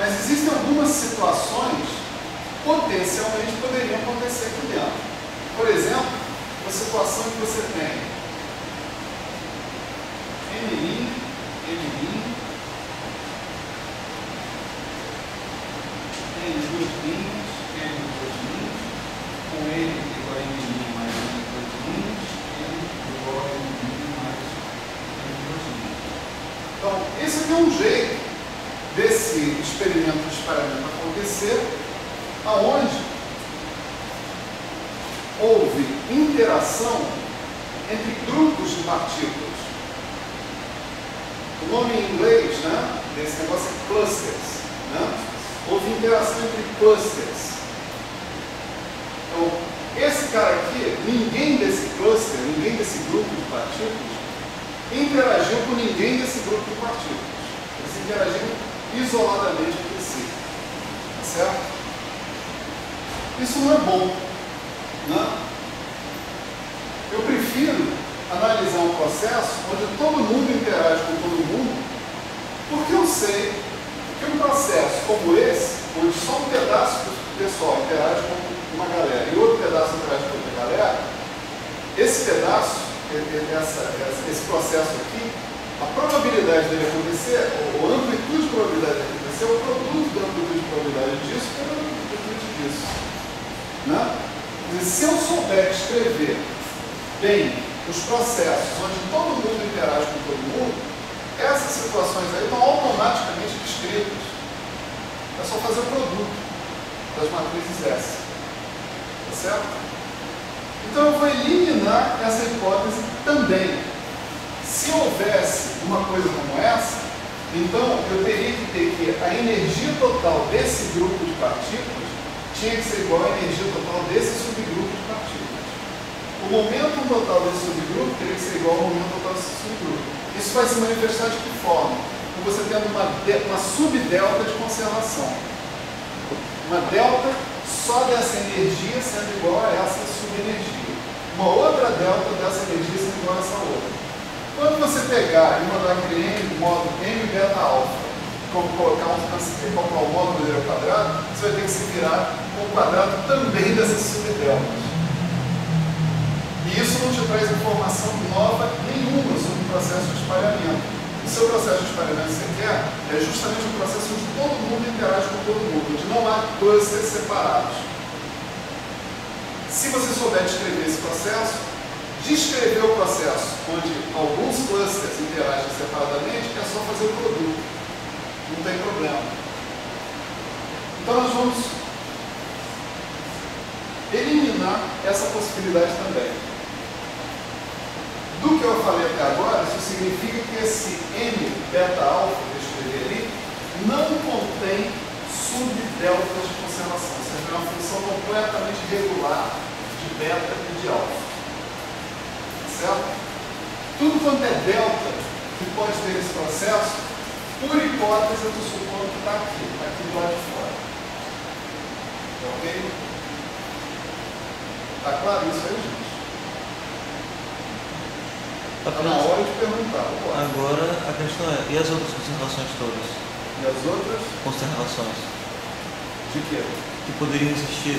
Mas existem algumas situações que potencialmente poderiam acontecer aqui dentro. Por exemplo, uma situação que você tem N', N', N duas linhas, N duas linhas, com N igual a N' mais N duas linhas, N igual a N' mais N duas linhas. Então, esse aqui é um jeito desse experimento de espalhamento acontecer, aonde houve interação entre grupos de partículas. O nome em inglês, né, desse negócio é clusters, né? Houve interação entre clusters. Então, esse cara aqui, ninguém desse cluster, ninguém desse grupo de partículas, interagiu com ninguém desse grupo de partículas. Eles interagiram isoladamente entre si. Tá certo? Isso não é bom, né? Eu prefiro analisar um processo onde todo mundo interage com todo mundo, porque eu sei que um processo como esse, onde só um pedaço do pessoal interage com uma galera e outro pedaço interage com outra galera, esse pedaço, esse processo aqui, a probabilidade dele acontecer, ou a amplitude de probabilidade dele acontecer, é o produto da amplitude de probabilidade disso pela amplitude disso. Né? Quer dizer, se eu souber escrever bem os processos onde todo mundo interage com todo mundo, essas situações aí estão automaticamente descritas. É só fazer o produto das matrizes S. Tá certo? Então eu vou eliminar essa hipótese também. Se houvesse uma coisa como essa, então eu teria que ter que a energia total desse grupo de partículas tinha que ser igual à energia total desse subgrupo de partículas. O momento total desse subgrupo teria que ser igual ao momento total desse subgrupo. Isso vai se manifestar de que forma? Com você tendo uma subdelta de conservação. Uma delta só dessa energia sendo igual a essa subenergia. Uma outra delta dessa energia sendo igual a essa outra. Quando você pegar e mandar aquele M modo M beta alfa, como colocar calcular o módulo dele ao quadrado, você vai ter que se virar com o quadrado também dessas subdeltas. E isso não te traz informação nova nenhuma sobre o processo de espalhamento. O seu processo de espalhamento que você quer é justamente um processo onde todo mundo interage com todo mundo, onde não há clusters separados. Se você souber descrever esse processo, descrever o processo onde alguns clusters interagem separadamente, é só fazer o produto. Não tem problema. Então nós vamos eliminar essa possibilidade também. Do que eu falei até agora, isso significa que esse M beta alfa que eu escrevi ali não contém subdeltas de conservação. Ou seja, é uma função completamente regular de beta e de alfa. Certo? Tudo quanto é delta que pode ter esse processo, por hipótese eu estou supondo que está aqui do lado de fora. Ok? Está claro isso aí, gente? Está na hora de perguntar. Agora a questão é, e as outras conservações todas? E as outras? Conservações. De quê? Que poderiam existir.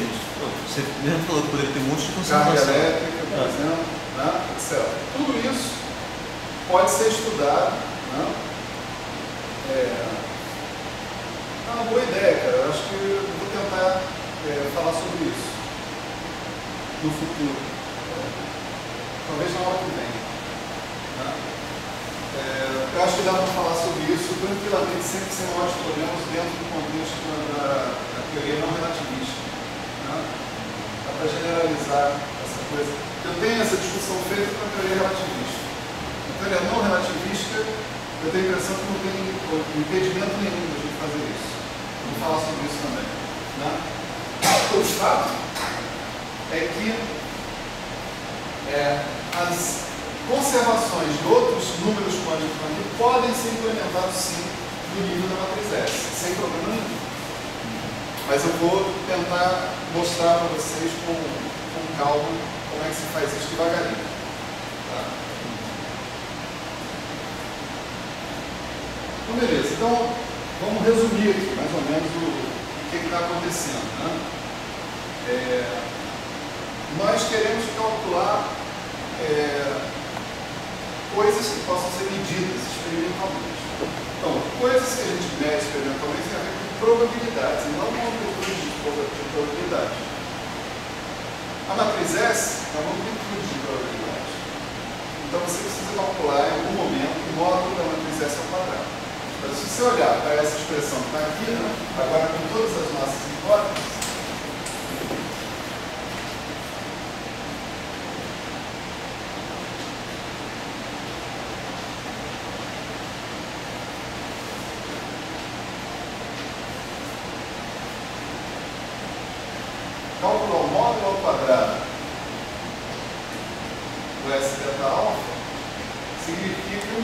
Você mesmo falou que poderia ter um monte de Carga conservação. elétrica, por exemplo, né? Etc. Tudo isso pode ser estudado. Né? É uma boa ideia, cara. Eu acho que eu vou tentar falar sobre isso no futuro. Talvez na hora que vem. Né? Eu acho que dá para falar sobre isso tranquilamente, sempre sem maiores problemas dentro do contexto da teoria não relativista. Né? Dá para generalizar essa coisa. Eu tenho essa discussão feita com a teoria relativista. A teoria não relativista, eu tenho a impressão que não tem impedimento nenhum da gente fazer isso. Eu vou falar sobre isso também. Né? O fato é que as conservações de outros números quânticos aqui podem ser implementados sim no nível da matriz S, sem problema nenhum. Mas eu vou tentar mostrar para vocês com calma como é que se faz isso devagarinho. Tá? Então, beleza. Então, vamos resumir aqui, mais ou menos, o que está acontecendo. Né? Nós queremos calcular coisas que possam ser medidas experimentalmente. Então, coisas que a gente mede experimentalmente tem a ver com probabilidades, e não com amplitude de probabilidade. A matriz S é uma amplitude de probabilidade. Então, você precisa calcular em algum momento o módulo da matriz S ao quadrado. Mas se você olhar para essa expressão que está aqui, né, agora com todas as nossas hipóteses, calcular o módulo ao quadrado do S delta alfa significa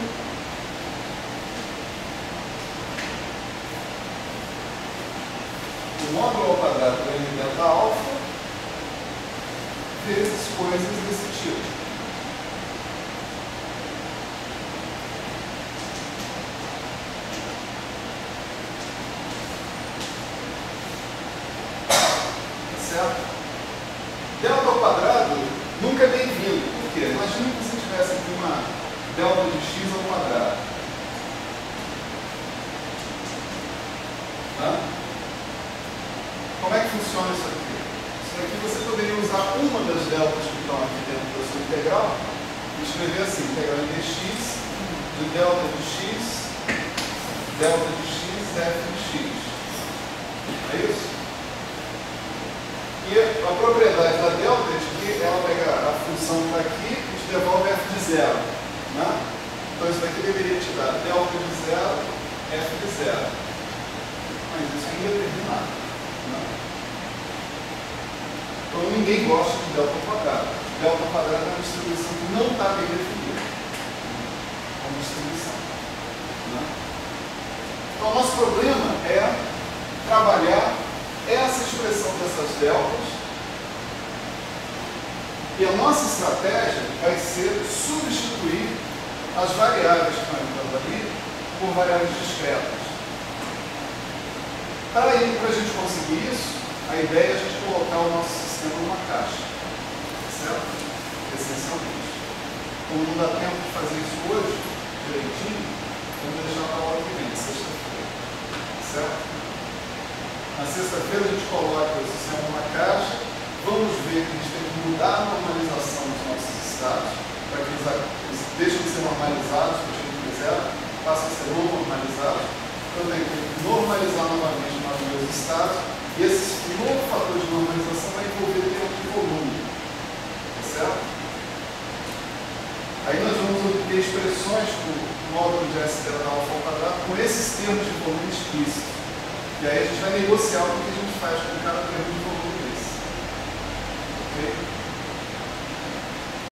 o módulo ao quadrado do N delta alfa vezes coisas desse tipo. Certo? Delta ao quadrado nunca é bem-vindo. Por quê? Imagina que você tivesse aqui uma delta de x ao quadrado. Tá? Como é que funciona isso aqui? Isso aqui você poderia usar uma das deltas que estão aqui dentro da sua integral e escrever assim, integral em dx de delta de x f de x. É isso? E a propriedade da delta é de que ela pega a função que está aqui e te devolve f de zero. Né? Então isso daqui deveria te dar delta de zero, f de zero. Mas isso é indeterminado. Né? Então ninguém gosta de delta ao quadrado. Delta ao quadrado é uma distribuição que não está bem definida. É uma distribuição. Né? Então o nosso problema é trabalhar essa expressão dessas deltas, e a nossa estratégia vai ser substituir as variáveis que estão entrando ali por variáveis discretas. Para a gente conseguir isso, a ideia é a gente colocar o nosso sistema numa caixa, certo? Essencialmente. Como não dá tempo de fazer isso hoje, direitinho, vamos deixar para a hora que vem, sexta-feira, certo? Na sexta-feira a gente coloca o sistema numa caixa, vamos ver que a gente tem que mudar a normalização dos nossos estados, para que eles deixem de ser normalizados, do jeito que quiser, passem a ser não normalizados. Então eu tenho que normalizar novamente os meus estados, e esse novo fator de normalização vai envolver tempo de volume. Tá certo? Aí nós vamos obter expressões para o módulo de S delta alfa ao quadrado com esses termos de volume explícitos. E aí a gente vai negociar o que a gente faz com cada termo de volume desse. Ok?